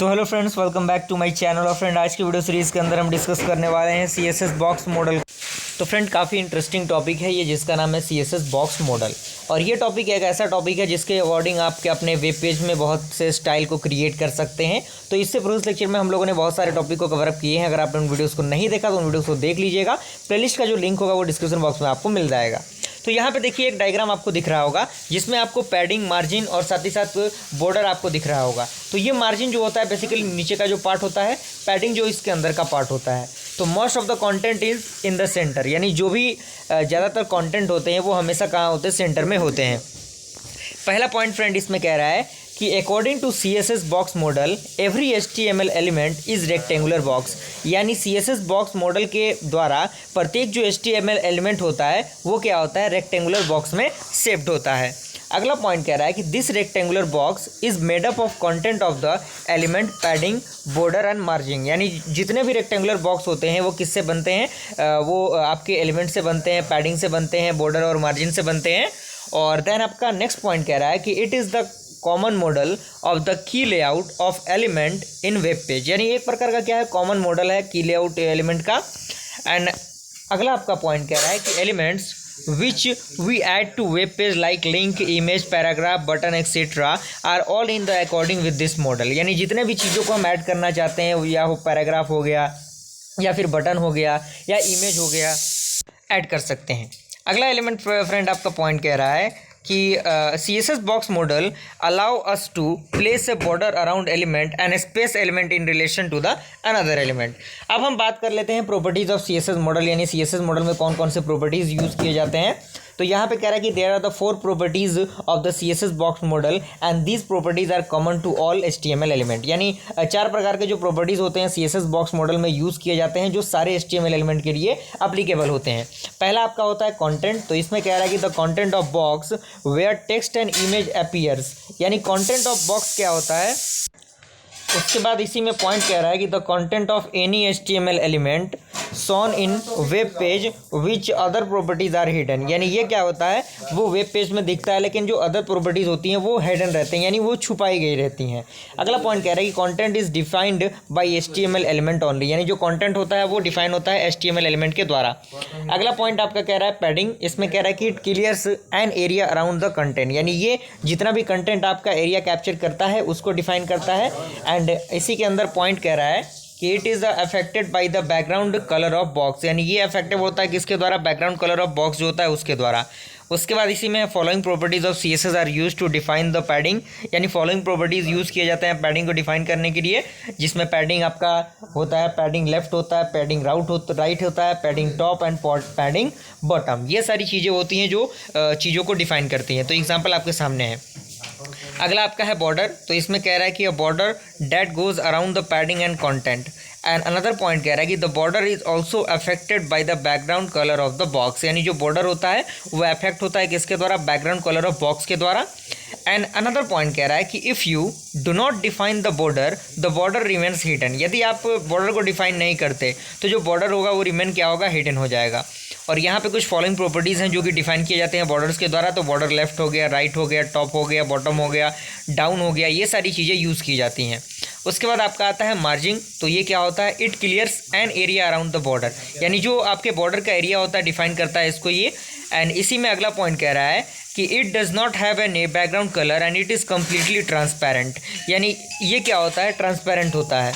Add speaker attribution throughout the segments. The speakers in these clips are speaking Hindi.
Speaker 1: तो hello friends, welcome back to my channel. और फ्रेंड, आज की वीडियो सीरीज़ के अंदर हम डिस्कस करने वाले हैं सीएसएस बॉक्स मॉडल। तो फ्रेंड, काफ़ी इंटरेस्टिंग टॉपिक है ये, जिसका नाम है सीएसएस बॉक्स मॉडल। और ये टॉपिक एक ऐसा टॉपिक है जिसके अकॉर्डिंग आपके अपने वेब पेज में बहुत से स्टाइल को क्रिएट कर सकते हैं। तो इससे प्रीवियस लेक्चर में हम लोगों ने बहुत सारे टॉपिक को कवर अप किए हैं। अगर आपने उन वीडियोज़ को नहीं देखा तो उन वीडियोज़ को देख लीजिएगा। प्लेलिस्ट का जो लिंक होगा वो डिस्क्रिप्शन बॉक्स में आपको मिल जाएगा। तो यहाँ पे देखिए एक डायग्राम आपको दिख रहा होगा, जिसमें आपको पैडिंग, मार्जिन और साथ ही साथ बॉर्डर आपको दिख रहा होगा। तो ये मार्जिन जो होता है बेसिकली नीचे का जो पार्ट होता है, पैडिंग जो इसके अंदर का पार्ट होता है। तो most of the content is in the centre, यानी जो भी ज़्यादातर कंटेंट होते हैं वो हमेशा कहाँ होते हैं, सेंटर में होते हैं। पहला पॉइंट फ्रेंड इसमें कह रहा है कि according to CSS box model every HTML element is rectangular box, यानी CSS बॉक्स मॉडल के द्वारा प्रत्येक जो HTML एलिमेंट होता है वो क्या होता है, रेक्टेंगुलर बॉक्स में शेप्ड होता है। अगला पॉइंट कह रहा है कि this rectangular box is made up of content of the element padding, border and margin, यानी जितने भी रेक्टेंगुलर बॉक्स होते हैं वो किससे बनते हैं, वो आपके एलिमेंट से बनते हैं, पैडिंग से बनते हैं, बॉर्डर और मार्जिन से बनते हैं। और देन आपका नेक्स्ट पॉइंट कह रहा है कि it is the common model of the key layout of element in web page, यानी एक प्रकार का क्या है, कॉमन मॉडल है की लेआउट एलिमेंट का। एंड अगला आपका पॉइंट कह रहा है कि elements which we add to web page like link, image, paragraph, button etc. are all in the according with this model, यानी जितने भी चीज़ों को हम ऐड करना चाहते हैं, या वो पैराग्राफ हो गया या फिर बटन हो गया या इमेज हो गया, ऐड कर सकते हैं। अगला एलिमेंट फ्रेंड आपका पॉइंट कह रहा है कि CSS box model allow us to place a border around element and space element in relation to the another element. अब हम बात कर लेते हैं प्रॉपर्टीज ऑफ CSS मॉडल, यानी CSS मॉडल में कौन कौन से प्रॉपर्टीज यूज़ किए जाते हैं। तो यहाँ पे कह रहा है कि there are the 4 properties of the CSS box model and these properties are common to all HTML element, यानी 4 प्रकार के जो प्रॉपर्टीज होते हैं CSS बॉक्स मॉडल में यूज़ किए जाते हैं, जो सारे HTML एलिमेंट के लिए अप्लीकेबल होते हैं। पहला आपका होता है कंटेंट। तो इसमें कह रहा है कि the content of box where text and image appears, यानी कंटेंट ऑफ बॉक्स क्या होता है। उसके बाद इसी में पॉइंट कह रहा है कि the content of any HTML element shown in web page which other properties are hidden, यानी ये क्या होता है, वो वेब पेज में दिखता है लेकिन जो अदर प्रॉपर्टीज होती हैं वो हिडन रहते हैं, यानी वो छुपाई गई रहती हैं। अगला पॉइंट कह रहा है कि content is defined by HTML element only, यानी जो कंटेंट होता है वो डिफाइन होता है HTML एलिमेंट के द्वारा। अगला पॉइंट आपका कह रहा है पैडिंग। इसमें कह रहा है कि it clears an area around the content, यानी ये जितना भी कंटेंट आपका एरिया कैप्चर करता है उसको डिफाइन करता है। एंड इसी के अंदर पॉइंट कह रहा है कि it is affected by the background colour of box, यानी ये अफेक्टेड होता है किसके द्वारा, बैकग्राउंड कलर ऑफ बॉक्स जो होता है उसके द्वारा। उसके बाद इसी में following properties of CSS are use to define the padding, यानी फॉलोइंग प्रॉपर्टीज यूज़ किए जाते हैं पैडिंग को डिफाइन करने के लिए, जिसमें पैडिंग आपका होता है, पैडिंग लेफ्ट होता है, पैडिंग राइट होता है, padding top and padding bottom. ये सारी चीज़ें होती हैं जो चीज़ों को डिफाइन करती हैं। तो एग्जाम्पल आपके सामने है। अगला आपका है बॉर्डर। तो इसमें कह रहा है कि अ border that goes around the padding and content. And another point कह रहा है कि the border is also affected by the background colour of the box, यानी जो बॉर्डर होता है वो अफेक्ट होता है किसके द्वारा, बैकग्राउंड कलर ऑफ बॉक्स के द्वारा। एंड अनदर पॉइंट कह रहा है कि if you do not define the border remains hidden, यदि आप बॉर्डर को डिफाइन नहीं करते तो जो बॉर्डर होगा वो रिमेन क्या होगा, हिडन हो जाएगा। और यहाँ पे कुछ फॉलोइंग प्रॉपर्टीज़ हैं जो कि डिफाइन किए जाते हैं बॉर्डर्स के द्वारा। तो बॉर्डर लेफ्ट हो गया, राइट हो गया, टॉप हो गया, बॉटम हो गया, डाउन हो गया, ये सारी चीज़ें यूज़ की जाती हैं। उसके बाद आपका आता है मार्जिन। तो ये क्या होता है, it clears an area around the border, यानी जो आपके बॉर्डर का एरिया होता है डिफाइन करता है इसको ये। एंड इसी में अगला पॉइंट कह रहा है कि it does not have an background colour and it is completely transparent, यानी ये क्या होता है, ट्रांसपेरेंट होता है।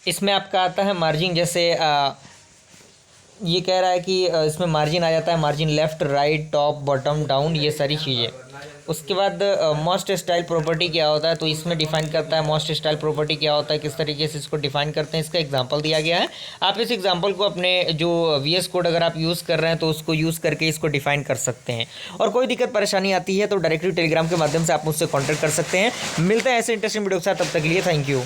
Speaker 1: इसमें आपका आता है मार्जिन, जैसे ये कह रहा है कि इसमें मार्जिन आ जाता है, margin left, right, top, bottom, down, ये सारी चीज़ें। उसके बाद मोस्ट स्टाइल प्रॉपर्टी क्या होता है, तो इसमें डिफाइन करता है मोस्ट स्टाइल प्रॉपर्टी क्या होता है, किस तरीके से इसको डिफाइन करते हैं, इसका एग्जांपल दिया गया है। आप इस एग्जांपल को अपने जो VS कोड अगर आप यूज़ कर रहे हैं तो उसको यूज़ करके इसको डिफाइन कर सकते हैं। और कोई दिक्कत परेशानी आती है तो डायरेक्टली टेलीग्राम के माध्यम से आप मुझसे कॉन्टैक्ट कर सकते हैं। मिलते हैं ऐसे इंटरेस्टिंग वीडियो के साथ, तब तक के लिए थैंक यू।